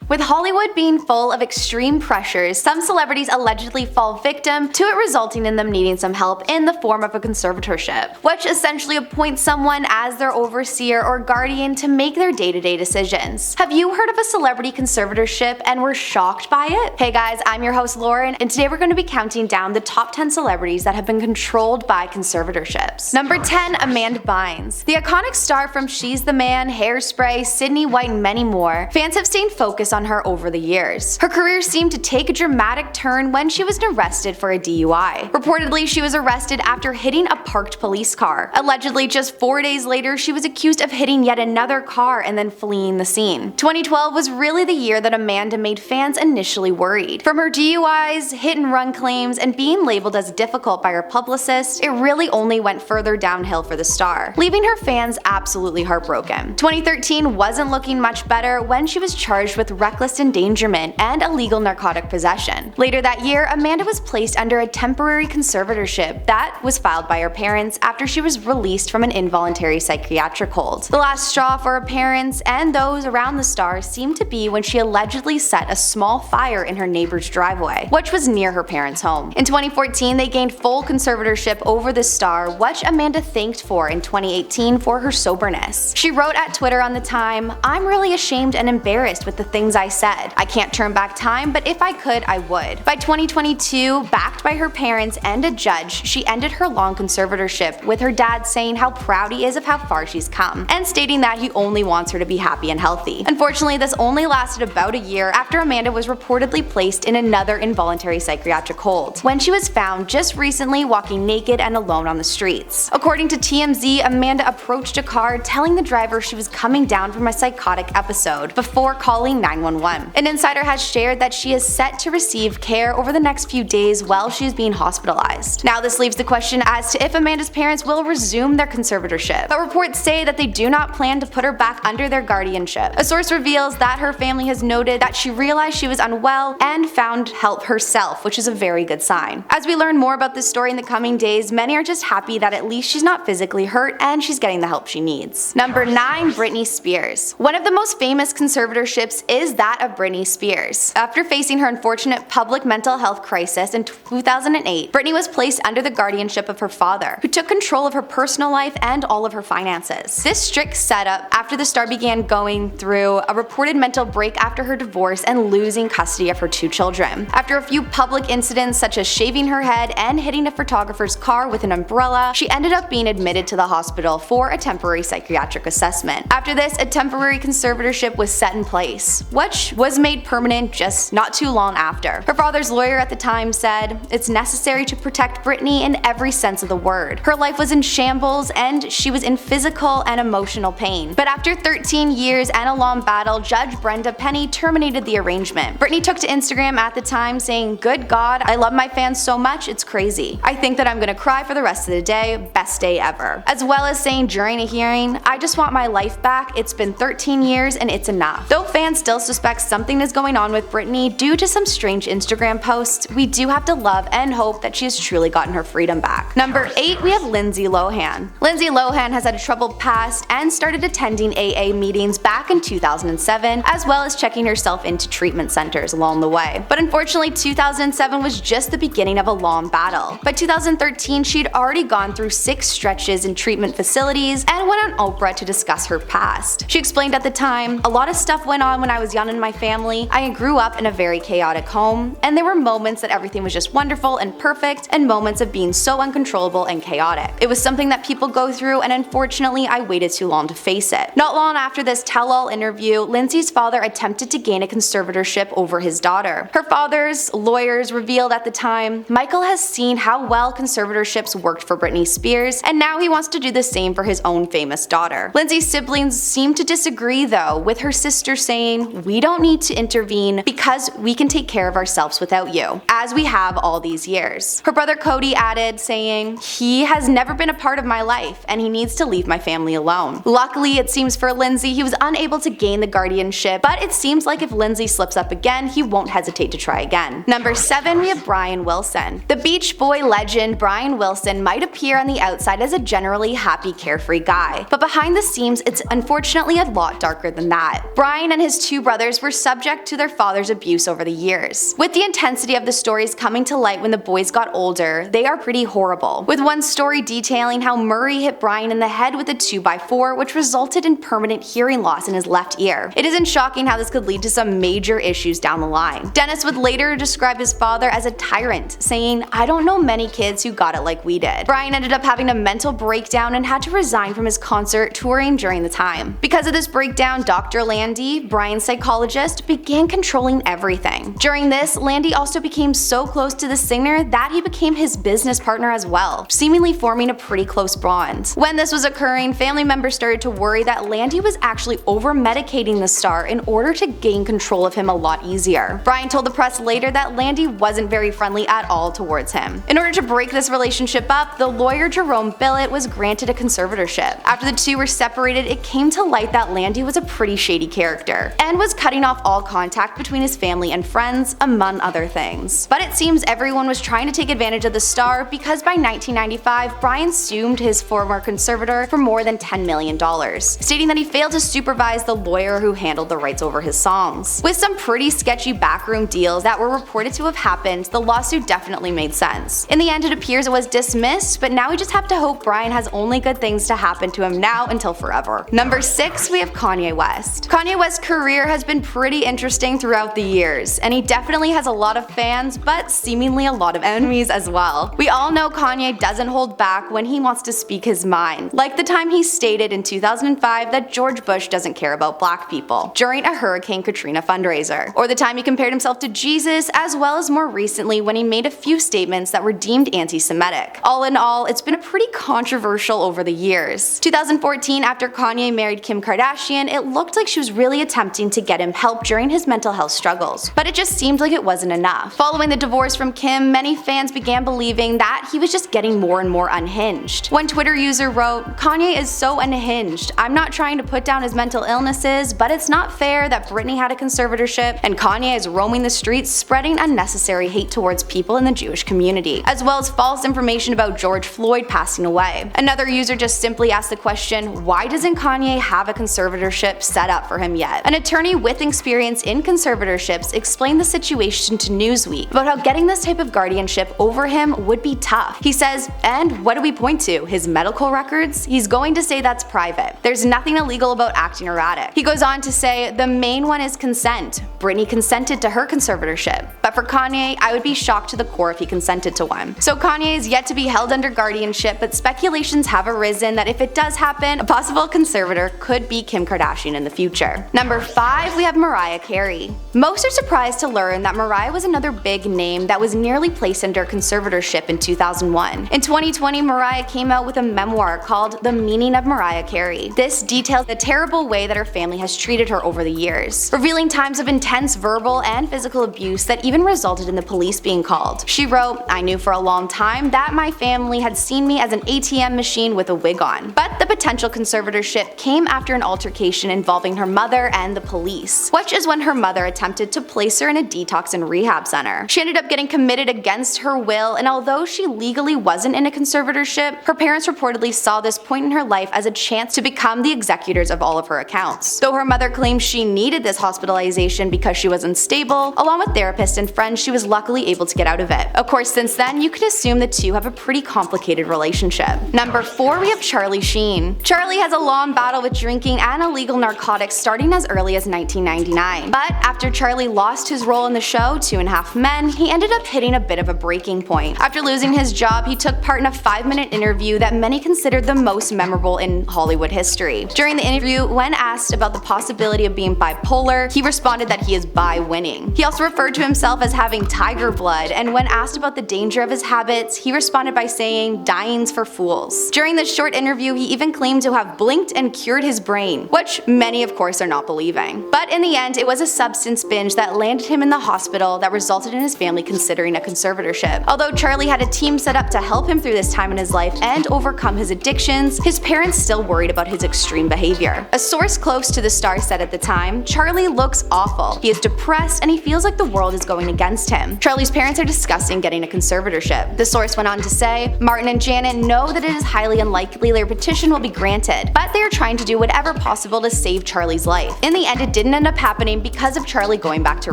With Hollywood being full of extreme pressures, some celebrities allegedly fall victim to it, resulting in them needing some help in the form of a conservatorship, which essentially appoints someone as their overseer or guardian to make their day-to-day decisions. Have you heard of a celebrity conservatorship and were shocked by it? Hey guys, I'm your host Lauren, and today we're going to be counting down the top 10 celebrities that have been controlled by conservatorships. Number 10. Amanda Bynes. The iconic star from She's the Man, Hairspray, Sydney White, and many more, fans have stayed focused on her over the years. Her career seemed to take a dramatic turn when she was arrested for a DUI. Reportedly, she was arrested after hitting a parked police car. Allegedly, just 4 days later, she was accused of hitting yet another car and then fleeing the scene. 2012 was really the year that Amanda made fans initially worried. From her DUIs, hit-and-run claims, and being labeled as difficult by her publicist, it really only went further downhill for the star, leaving her fans absolutely heartbroken. 2013 wasn't looking much better when she was charged with reckless endangerment and illegal narcotic possession. Later that year, Amanda was placed under a temporary conservatorship that was filed by her parents after she was released from an involuntary psychiatric hold. The last straw for her parents and those around the star seemed to be when she allegedly set a small fire in her neighbor's driveway, which was near her parents' home. In 2014, they gained full conservatorship over the star, which Amanda thanked for in 2018 for her soberness. She wrote at Twitter on the time, "I'm really ashamed and embarrassed with the things I said. I can't turn back time, but if I could, I would." By 2022, backed by her parents and a judge, she ended her long conservatorship, with her dad saying how proud he is of how far she's come, and stating that he only wants her to be happy and healthy. Unfortunately, this only lasted about a year after Amanda was reportedly placed in another involuntary psychiatric hold, when she was found just recently walking naked and alone on the streets. According to TMZ, Amanda approached a car telling the driver she was coming down from a psychotic episode before calling 911. An insider has shared that she is set to receive care over the next few days while she is being hospitalized. Now this leaves the question as to if Amanda's parents will resume their conservatorship, but reports say that they do not plan to put her back under their guardianship. A source reveals that her family has noted that she realized she was unwell and found help herself, which is a very good sign. As we learn more about this story in the coming days, many are just happy that at least she's not physically hurt and she's getting the help she needs. Number 9. Britney Spears. One of the most famous conservatorships is that of Britney Spears. After facing her unfortunate public mental health crisis in 2008, Britney was placed under the guardianship of her father, who took control of her personal life and all of her finances. This strict setup after the star began going through a reported mental break after her divorce and losing custody of her 2 children. After a few public incidents such as shaving her head and hitting a photographer's car with an umbrella, she ended up being admitted to the hospital for a temporary psychiatric assessment. After this, a temporary conservatorship was set in place, which was made permanent just not too long after. Her father's lawyer at the time said, "It's necessary to protect Britney in every sense of the word. Her life was in shambles and she was in physical and emotional pain." But after 13 years and a long battle, Judge Brenda Penny terminated the arrangement. Britney took to Instagram at the time saying, "Good God, I love my fans so much, it's crazy. I think that I'm gonna cry for the rest of the day, best day ever." As well as saying during a hearing, "I just want my life back, it's been 13 years and it's enough." Though fans still suspect something is going on with Britney due to some strange Instagram posts, we do have to love and hope that she has truly gotten her freedom back. Number 8, we have Lindsay Lohan. Lindsay Lohan has had a troubled past and started attending AA meetings back in 2007, as well as checking herself into treatment centers along the way. But unfortunately, 2007 was just the beginning of a long battle. By 2013, she'd already gone through 6 stretches in treatment facilities and went on Oprah to discuss her past. She explained at the time, "A lot of stuff went on when I was young in my family. I grew up in a very chaotic home, and there were moments that everything was just wonderful and perfect, and moments of being so uncontrollable and chaotic. It was something that people go through, and unfortunately I waited too long to face it." Not long after this tell-all interview, Lindsay's father attempted to gain a conservatorship over his daughter. Her father's lawyers revealed at the time, "Michael has seen how well conservatorships worked for Britney Spears, and now he wants to do the same for his own famous daughter." Lindsay's siblings seemed to disagree though, with her sister saying, "We don't need to intervene because we can take care of ourselves without you, as we have all these years." Her brother Cody added, saying, "He has never been a part of my life, and he needs to leave my family alone." Luckily, it seems for Lindsay, he was unable to gain the guardianship, but it seems like if Lindsay slips up again, he won't hesitate to try again. Number 7, we have Brian Wilson. The Beach Boy legend Brian Wilson might appear on the outside as a generally happy, carefree guy, but behind the scenes, it's unfortunately a lot darker than that. Brian and his 2 brothers brothers were subject to their father's abuse over the years. With the intensity of the stories coming to light when the boys got older, they are pretty horrible, with one story detailing how Murray hit Brian in the head with a 2x4, which resulted in permanent hearing loss in his left ear. It isn't shocking how this could lead to some major issues down the line. Dennis would later describe his father as a tyrant, saying, "I don't know many kids who got it like we did." Brian ended up having a mental breakdown and had to resign from his concert touring during the time. Because of this breakdown, Dr. Landy, Brian's psychologist, began controlling everything. During this, Landy also became so close to the singer that he became his business partner as well, seemingly forming a pretty close bond. When this was occurring, family members started to worry that Landy was actually over-medicating the star in order to gain control of him a lot easier. Brian told the press later that Landy wasn't very friendly at all towards him. In order to break this relationship up, the lawyer Jerome Billett was granted a conservatorship. After the two were separated, it came to light that Landy was a pretty shady character and was cutting off all contact between his family and friends, among other things. But it seems everyone was trying to take advantage of the star because by 1995, Brian sued his former conservator for more than $10 million, stating that he failed to supervise the lawyer who handled the rights over his songs. With some pretty sketchy backroom deals that were reported to have happened, the lawsuit definitely made sense. In the end, it appears it was dismissed, but now we just have to hope Brian has only good things to happen to him now until forever. Number 6, we have Kanye West. Kanye West's career has been pretty interesting throughout the years, and he definitely has a lot of fans, but seemingly a lot of enemies as well. We all know Kanye doesn't hold back when he wants to speak his mind, like the time he stated in 2005 that George Bush doesn't care about black people during a Hurricane Katrina fundraiser, or the time he compared himself to Jesus, as well as more recently when he made a few statements that were deemed anti-Semitic. All in all, it's been a pretty controversial over the years. 2014, after Kanye married Kim Kardashian, it looked like she was really attempting to get him help during his mental health struggles, but it just seemed like it wasn't enough. Following the divorce from Kim, many fans began believing that he was just getting more and more unhinged. One Twitter user wrote, "Kanye is so unhinged. I'm not trying to put down his mental illnesses, but it's not fair that Britney had a conservatorship and Kanye is roaming the streets spreading unnecessary hate towards people in the Jewish community, as well as false information about George Floyd passing away." Another user just simply asked the question, why doesn't Kanye have a conservatorship set up for him yet? An attorney with experience in conservatorships explained the situation to Newsweek about how getting this type of guardianship over him would be tough. He says, "And what do we point to? His medical records? He's going to say that's private. There's nothing illegal about acting erratic." He goes on to say, "The main one is consent. Britney consented to her conservatorship. But for Kanye, I would be shocked to the core if he consented to one." So Kanye is yet to be held under guardianship, but speculations have arisen that if it does happen, a possible conservator could be Kim Kardashian in the future. Number 5, we have Mariah Carey. Most are surprised to learn that Mariah was another big name that was nearly placed under conservatorship in 2001. In 2020, Mariah came out with a memoir called The Meaning of Mariah Carey. This details the terrible way that her family has treated her over the years, revealing times of intense verbal and physical abuse that even resulted in the police being called. She wrote, "I knew for a long time that my family had seen me as an ATM machine with a wig on, but the potential conservatorship came after an altercation involving her mother and the police, which is when her mother attempted to place her in a detox and rehab center. She ended up getting committed against her will, and although she legally wasn't in a conservatorship, her parents reportedly saw this point in her life as a chance to become the executors of all of her accounts. Though her mother claims she needed this hospitalization because she was unstable, along with therapists and friends, she was luckily able to get out of it. Of course, since then, you can assume the two have a pretty complicated relationship." Number 4, we have Charlie Sheen. Charlie has a long battle with drinking and illegal narcotics starting as early as 1999. But after Charlie lost his role in the show 2.5 Men, he ended up hitting a bit of a breaking point. After losing his job, he took part in a 5-minute interview that many considered the most memorable in Hollywood history. During the interview, when asked about the possibility of being bipolar, he responded that he is bi-winning. He also referred to himself as having tiger blood, and when asked about the danger of his habits, he responded by saying, "Dying's for fools." During this short interview, he even claimed to have blinked and cured his brain, which many of course are not believing. But in the end, it was a substance binge that landed him in the hospital that resulted in his family considering a conservatorship. Although Charlie had a team set up to help him through this time in his life and overcome his addictions, his parents still worried about his extreme behavior. A source close to the star said at the time, "Charlie looks awful. He is depressed and he feels like the world is going against him. Charlie's parents are discussing getting a conservatorship." The source went on to say, "Martin and Janet know that it is highly unlikely their petition will be granted, but they are trying to do whatever possible to save Charlie's life. In the end, it didn't didn't end up happening because of Charlie going back to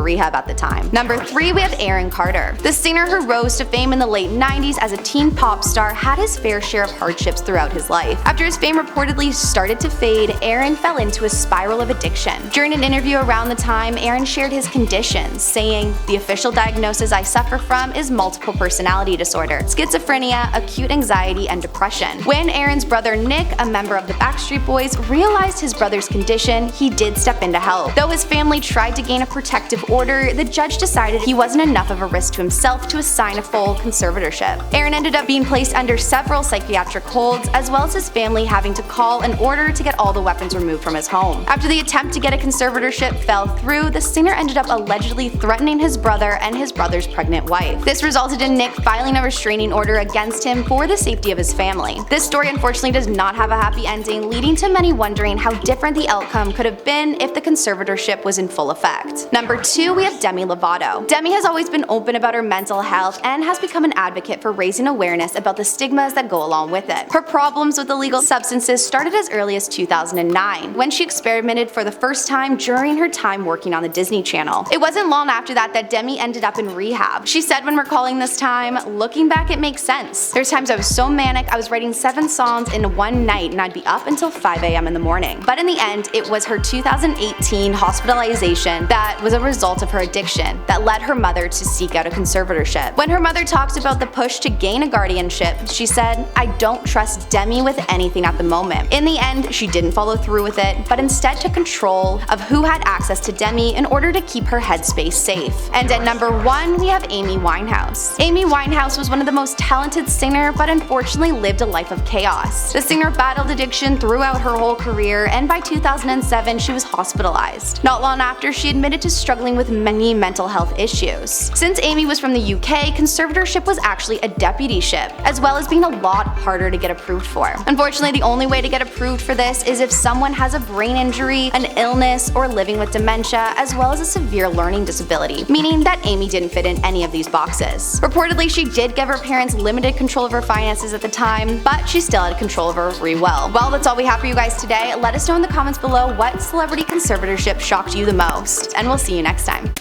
rehab at the time. Number 3, we have Aaron Carter. The singer who rose to fame in the late 90s as a teen pop star had his fair share of hardships throughout his life. After his fame reportedly started to fade, Aaron fell into a spiral of addiction. During an interview around the time, Aaron shared his conditions, saying, "The official diagnosis I suffer from is multiple personality disorder, schizophrenia, acute anxiety, and depression." When Aaron's brother Nick, a member of the Backstreet Boys, realized his brother's condition, he did step in to help. Though his family tried to gain a protective order, the judge decided he wasn't enough of a risk to himself to assign a full conservatorship. Aaron ended up being placed under several psychiatric holds, as well as his family having to call in order to get all the weapons removed from his home. After the attempt to get a conservatorship fell through, the singer ended up allegedly threatening his brother and his brother's pregnant wife. This resulted in Nick filing a restraining order against him for the safety of his family. This story unfortunately does not have a happy ending, leading to many wondering how different the outcome could have been if the conservatorship was in full effect. Number 2, we have Demi Lovato. Demi has always been open about her mental health and has become an advocate for raising awareness about the stigmas that go along with it. Her problems with illegal substances started as early as 2009, when she experimented for the first time during her time working on the Disney Channel. It wasn't long after that Demi ended up in rehab. She said when recalling this time, "Looking back, it makes sense. There's times I was so manic, I was writing 7 songs in one night and I'd be up until 5 a.m. in the morning." But in the end, it was her 2018 hospitalization that was a result of her addiction that led her mother to seek out a conservatorship. When her mother talked about the push to gain a guardianship, she said, "I don't trust Demi with anything at the moment." In the end, she didn't follow through with it, but instead took control of who had access to Demi in order to keep her headspace safe. And at number 1, we have Amy Winehouse. Amy Winehouse was one of the most talented singer, but unfortunately lived a life of chaos. The singer battled addiction throughout her whole career, and by 2007 she was hospitalized. Not long after, she admitted to struggling with many mental health issues. Since Amy was from the UK, conservatorship was actually a deputyship, as well as being a lot harder to get approved for. Unfortunately, the only way to get approved for this is if someone has a brain injury, an illness, or living with dementia, as well as a severe learning disability, meaning that Amy didn't fit in any of these boxes. Reportedly, she did give her parents limited control of her finances at the time, but she still had control of her free will. Well, that's all we have for you guys today. Let us know in the comments below what celebrity conservatorship shocked you the most, and we'll see you next time.